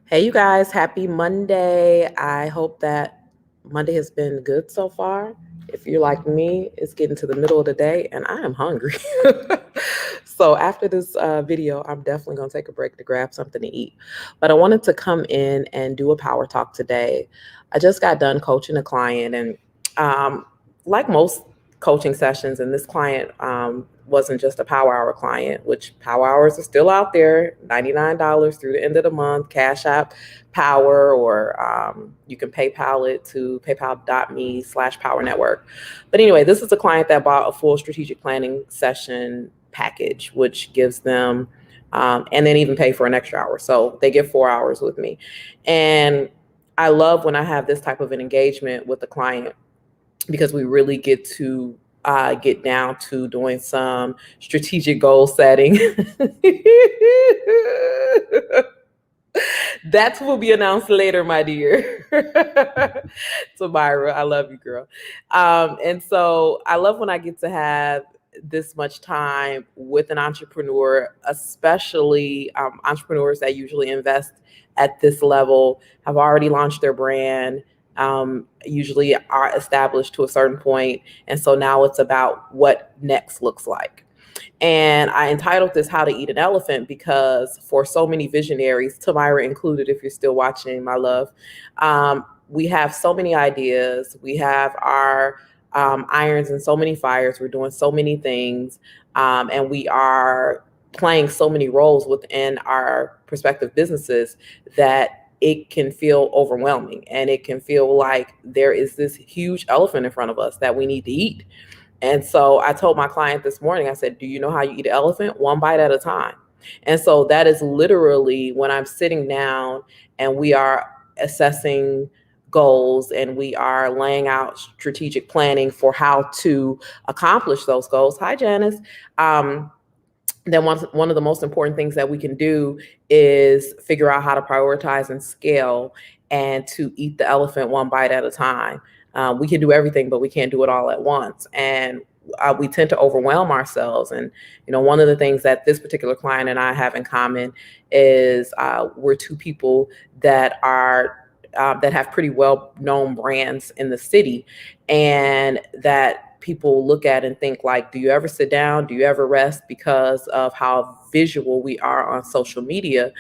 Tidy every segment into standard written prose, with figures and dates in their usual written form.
Hey, you guys, happy Monday. I hope that Monday has been good so far. If you're like me, it's getting to the middle of the day and I am hungry. So, after this video, I'm definitely going to take a break to grab something to eat. But I wanted to come in and do a power talk today. I just got done coaching a client, and um, like most coaching sessions, and this client wasn't just a Power Hour client, which Power Hours are still out there, $99 through the end of the month, Cash App Power, or you can PayPal it to paypal.me/Power Network. But anyway, this is a client that bought a full strategic planning session package, which gives them, and then even pay for an extra hour. So they get 4 hours with me. And I love when I have this type of an engagement with the client because we really get to get down to doing some strategic goal setting. That will be announced later, my dear. Tamira, I love you, girl. And so I love when I get to have this much time with an entrepreneur, especially entrepreneurs that usually invest at this level, have already launched their brand, usually are established to a certain point. And so now it's about what next looks like. And I entitled this How to Eat an Elephant because for so many visionaries, Tamira included, if you're still watching, my love, we have so many ideas. We have our irons in so many fires. We're doing so many things. And we are playing so many roles within our prospective businesses that it can feel overwhelming, and it can feel like there is this huge elephant in front of us that we need to eat. And so I told my client this morning, I said, do you know how you eat an elephant? One bite at a time. And so that is literally when I'm sitting down and we are assessing goals and we are laying out strategic planning for how to accomplish those goals. Hi, Janice. Then one of the most important things that we can do is figure out how to prioritize and scale and to eat the elephant one bite at a time. We can do everything, but we can't do it all at once. And we tend to overwhelm ourselves. And, one of the things that this particular client and I have in common is we're two people that have pretty well-known brands in the city, and that people look at and think like, do you ever sit down? Do you ever rest? Because of how visual we are on social media.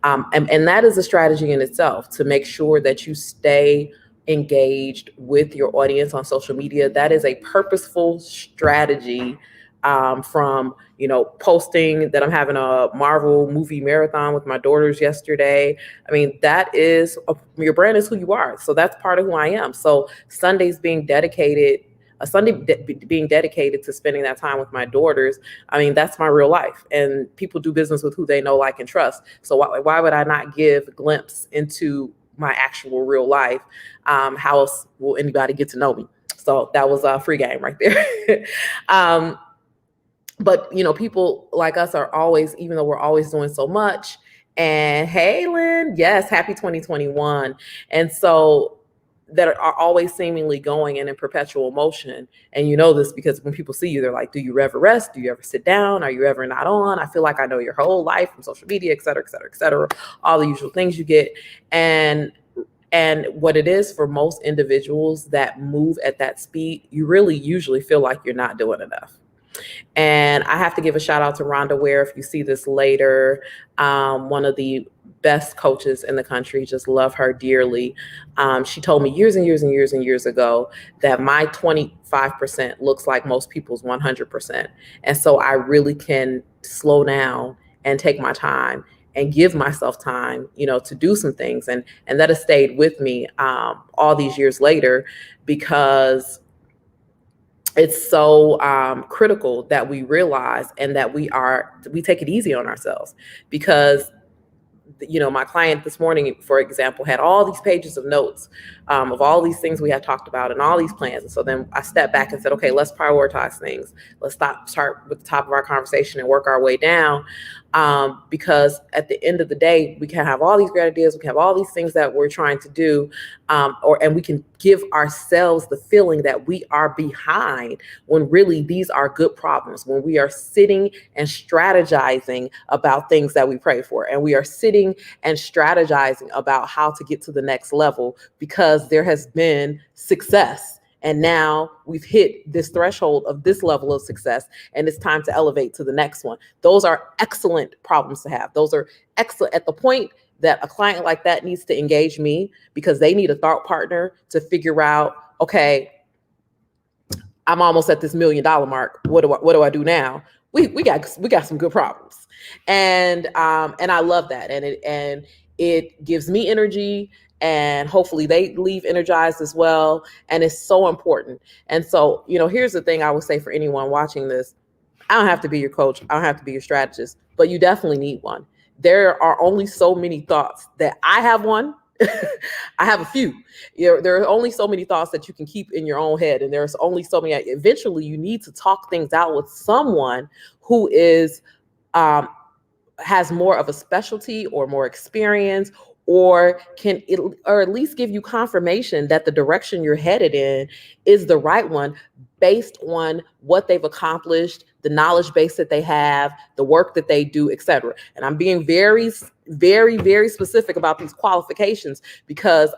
And that is a strategy in itself to make sure that you stay engaged with your audience on social media. That is a purposeful strategy, from posting that I'm having a Marvel movie marathon with my daughters yesterday. I mean, your brand is who you are. So that's part of who I am. So Sundays being dedicated, a Sunday being dedicated to spending that time with my daughters, I mean, that's my real life. And people do business with who they know, like, and trust. So why would I not give a glimpse into my actual real life? How else will anybody get to know me? So that was a free game right there. But people like us are always, even though we're always doing so much. And hey, Lynn, yes, happy 2021. And so that are always seemingly going and in perpetual motion. And you know this because when people see you, they're like, do you ever rest? Do you ever sit down? Are you ever not on? I feel like I know your whole life from social media, et cetera, et cetera, et cetera, all the usual things you get. And what it is for most individuals that move at that speed, you really usually feel like you're not doing enough. And I have to give a shout out to Rhonda Ware, if you see this later, one of the best coaches in the country, just love her dearly. She told me years and years and years and years ago that my 25% looks like most people's 100%. And so I really can slow down and take my time and give myself time, to do some things. And that has stayed with me all these years later, because it's so critical that we realize and that we take it easy on ourselves. Because my client this morning, for example, had all these pages of notes of all these things we had talked about and all these plans. And so then I stepped back and said, okay, let's prioritize things. Let's start with the top of our conversation and work our way down. because at the end of the day, we can have all these great ideas, we can have all these things that we're trying to do, and we can give ourselves the feeling that we are behind when really these are good problems, when we are sitting and strategizing about things that we pray for, and we are sitting and strategizing about how to get to the next level because there has been success. And now we've hit this threshold of this level of success, and it's time to elevate to the next one. Those are excellent problems to have. Those are excellent at the point that a client like that needs to engage me because they need a thought partner to figure out, okay, I'm almost at this $1 million mark. What do I do now? We got some good problems, and I love that, and it gives me energy, and hopefully they leave energized as well. And it's so important. And so, here's the thing I would say for anyone watching this: I don't have to be your coach, I don't have to be your strategist, but you definitely need one. There are only so many thoughts that I have one. I have a few. There are only so many thoughts that you can keep in your own head, and there's only so many. Eventually, you need to talk things out with someone who is has more of a specialty or more experience, or or at least give you confirmation that the direction you're headed in is the right one, based on what they've accomplished, the knowledge base that they have, the work that they do, etc. And I'm being very, very, very specific about these qualifications because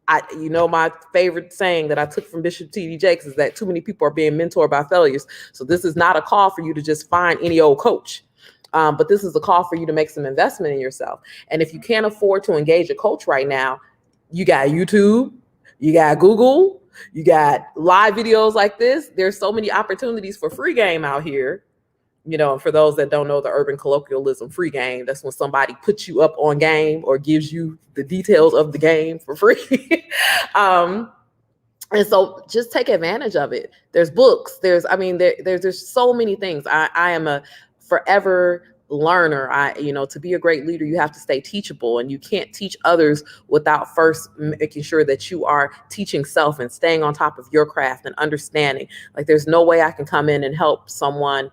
my favorite saying that I took from Bishop T.D. Jakes is that too many people are being mentored by failures. So this is not a call for you to just find any old coach. But this is a call for you to make some investment in yourself. And if you can't afford to engage a coach right now, you got YouTube, you got Google, you got live videos like this. There's so many opportunities for free game out here. And for those that don't know the urban colloquialism, free game, that's when somebody puts you up on game or gives you the details of the game for free. And so just take advantage of it. There's books. There's so many things. I am a forever learner. To be a great leader, you have to stay teachable, and you can't teach others without first making sure that you are teaching self and staying on top of your craft and understanding. Like, there's no way I can come in and help someone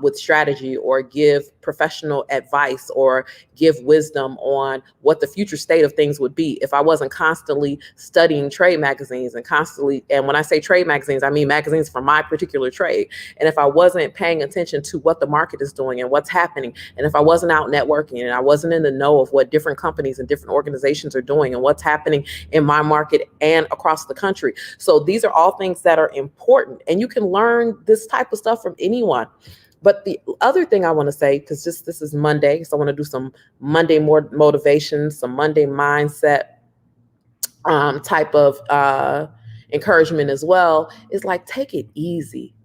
with strategy or give professional advice or give wisdom on what the future state of things would be if I wasn't constantly studying trade magazines and when I say trade magazines, I mean magazines for my particular trade. And if I wasn't paying attention to what the market is doing and what's happening, and if I wasn't out networking and I wasn't in the know of what different companies and different organizations are doing and what's happening in my market and across the country. So these are all things that are important, and you can learn this type of stuff from anyone. But the other thing I want to say, because this is Monday, so I want to do some Monday more motivation, some Monday mindset type of encouragement as well, is like, take it easy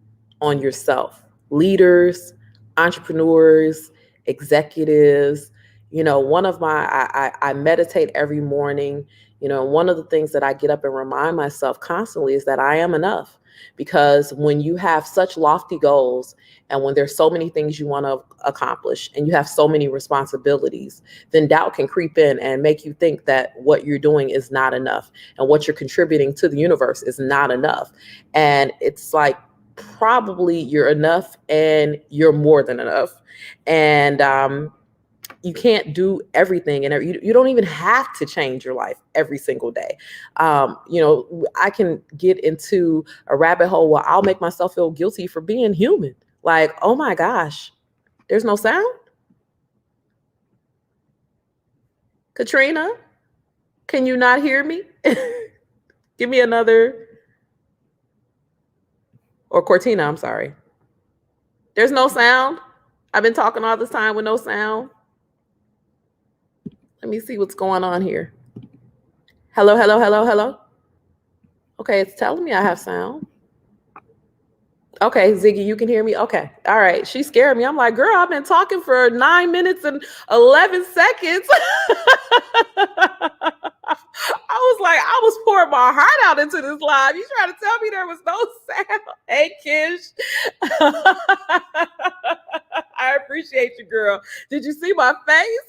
on yourself. Leaders, entrepreneurs, executives, I meditate every morning. One of the things that I get up and remind myself constantly is that I am enough. Because when you have such lofty goals, and when there's so many things you want to accomplish, and you have so many responsibilities, then doubt can creep in and make you think that what you're doing is not enough, and what you're contributing to the universe is not enough. And it's like, probably you're enough, and you're more than enough. And you can't do everything, and you don't even have to change your life every single day. I can get into a rabbit hole where I'll make myself feel guilty for being human. Like, oh my gosh, there's no sound? Katrina, can you not hear me? Give me another. Or Cortina, I'm sorry. There's no sound? I've been talking all this time with no sound. Let me see what's going on here. Hello, hello, hello, hello. Okay, it's telling me I have sound. Okay, Ziggy, you can hear me? Okay, all right. She scared me. I'm like, girl, I've been talking for 9 minutes and 11 seconds. I was pouring my heart out into this live. You trying to tell me there was no sound? Hey, Kish. I appreciate you, girl. Did you see my face?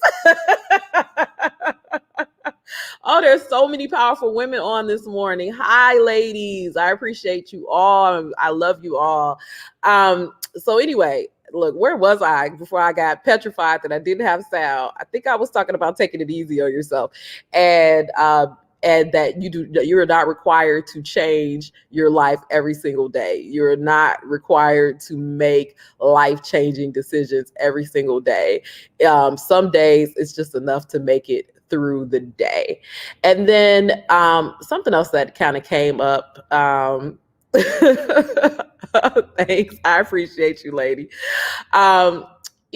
Oh, there's so many powerful women on this morning. Hi, ladies. I appreciate you all. I love you all. So anyway, look, where was I before I got petrified that I didn't have sound? I think I was talking about taking it easy on yourself, and that you're not required to change your life every single day. You're not required to make life-changing decisions every single day. Some days it's just enough to make it through the day. And then something else that kind of came up. Thanks. I appreciate you, lady. Um,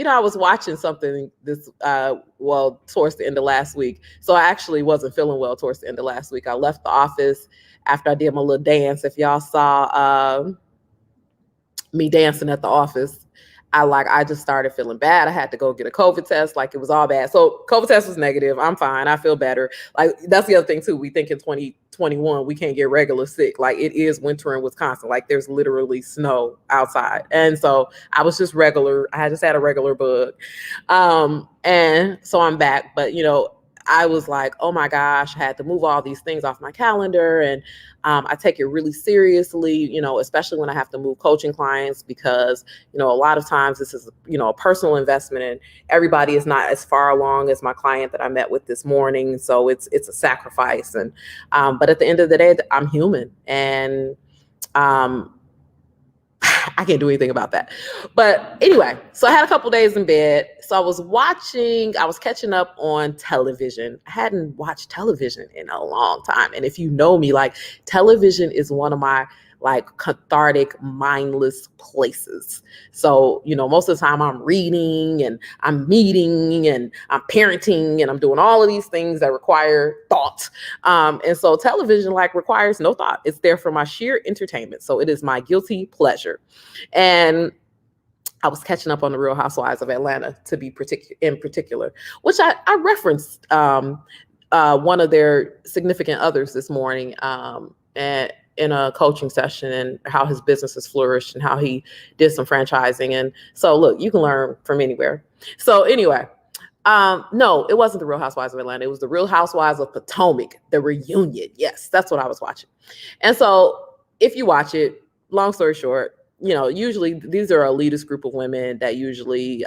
I was watching something towards the end of last week. So I actually wasn't feeling well towards the end of last week. I left the office after I did my little dance. If y'all saw me dancing at the office, I just started feeling bad. I had to go get a COVID test. Like, it was all bad. So COVID test was negative. I'm fine. I feel better. Like, that's the other thing too. We think in 2021 we can't get regular sick. Like, it is winter in Wisconsin. Like, there's literally snow outside. And so I was just regular. I just had a regular bug. And so I'm back. But I was like, oh my gosh, I had to move all these things off my calendar. And I take it really seriously, especially when I have to move coaching clients, because, a lot of times this is, a personal investment, and everybody is not as far along as my client that I met with this morning. So it's a sacrifice. And, but at the end of the day, I'm human, and, I can't do anything about that. But anyway, so I had a couple days in bed. So I was catching up on television. I hadn't watched television in a long time. And if you know me, like, television is one of my cathartic, mindless places. So, most of the time I'm reading and I'm meeting and I'm parenting and I'm doing all of these things that require thought. And so television requires no thought. It's there for my sheer entertainment. So it is my guilty pleasure. And I was catching up on the Real Housewives of Atlanta to be in particular, which I referenced one of their significant others this morning, and in a coaching session, and how his business has flourished and how he did some franchising. And so, look, you can learn from anywhere. So anyway, no, it wasn't the Real Housewives of Atlanta. It was the Real Housewives of Potomac, the reunion. Yes, that's what I was watching. And so if you watch it, long story short, usually these are elitist group of women that usually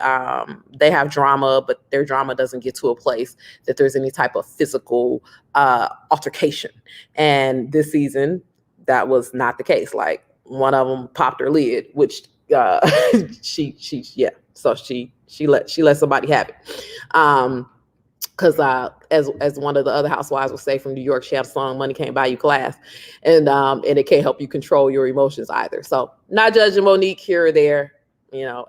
they have drama, but their drama doesn't get to a place that there's any type of physical altercation. And this season, that was not the case. Like, one of them popped her lid, which so she let somebody have it. Because as one of the other housewives would say from New York, she had a song, "Money Can't Buy You Class," and it can't help you control your emotions either. So, not judging Monique here or there.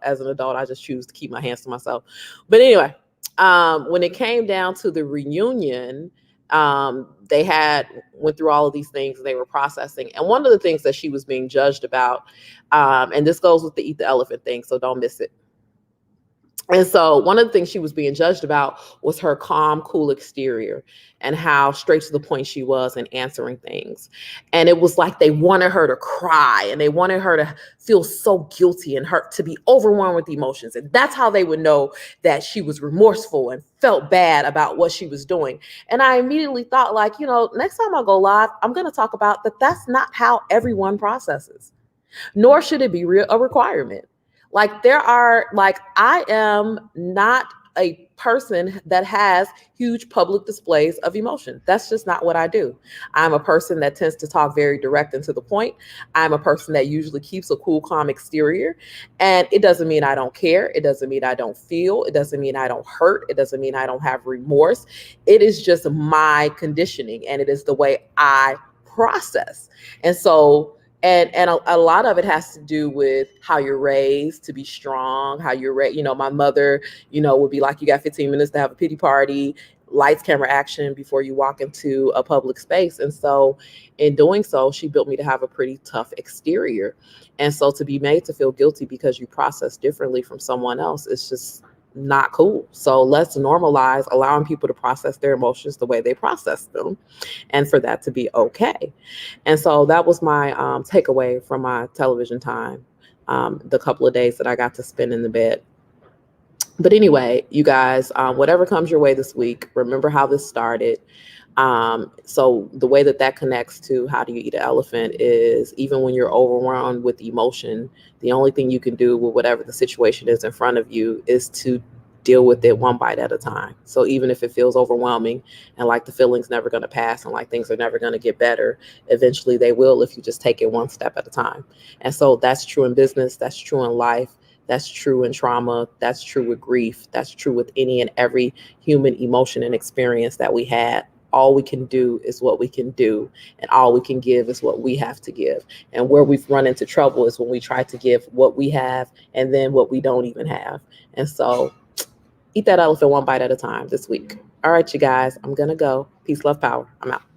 As an adult, I just choose to keep my hands to myself. But anyway, when it came down to the reunion, they went through all of these things they were processing, and one of the things that she was being judged about, and this goes with the eat the elephant thing, so don't miss it. And so one of the things she was being judged about was her calm, cool exterior, and how straight to the point she was in answering things. And it was like they wanted her to cry, and they wanted her to feel so guilty and hurt, to be overwhelmed with emotions. And that's how they would know that she was remorseful and felt bad about what she was doing. And I immediately thought, next time I go live, I'm going to talk about that. That's not how everyone processes, nor should it be a requirement. I am not a person that has huge public displays of emotion. That's just not what I do. I'm a person that tends to talk very direct and to the point. I'm a person that usually keeps a cool, calm exterior. And it doesn't mean I don't care. It doesn't mean I don't feel. It doesn't mean I don't hurt. It doesn't mean I don't have remorse. It is just my conditioning, and it is the way I process. And so, and a lot of it has to do with how you're raised to be strong, how you're raised. My mother, would be like, you got 15 minutes to have a pity party, lights, camera, action before you walk into a public space. And so in doing so, she built me to have a pretty tough exterior. And so to be made to feel guilty because you process differently from someone else, it's just not cool. So let's normalize allowing people to process their emotions the way they process them, and for that to be okay. And so that was my takeaway from my television time, the couple of days that I got to spend in the bed. But anyway, you guys, whatever comes your way this week, remember how this started. So the way that connects to how do you eat an elephant is even when you're overwhelmed with emotion, the only thing you can do with whatever the situation is in front of you is to deal with it one bite at a time. So even if it feels overwhelming and like the feeling's never going to pass and like things are never going to get better, eventually they will if you just take it one step at a time. And so that's true in business, that's true in life, that's true in trauma, that's true with grief, that's true with any and every human emotion and experience that we had. All we can do is what we can do, and all we can give is what we have to give. And where we've run into trouble is when we try to give what we have and then what we don't even have. And so eat that elephant one bite at a time this week. All right, you guys, I'm going to go. Peace, love, power. I'm out.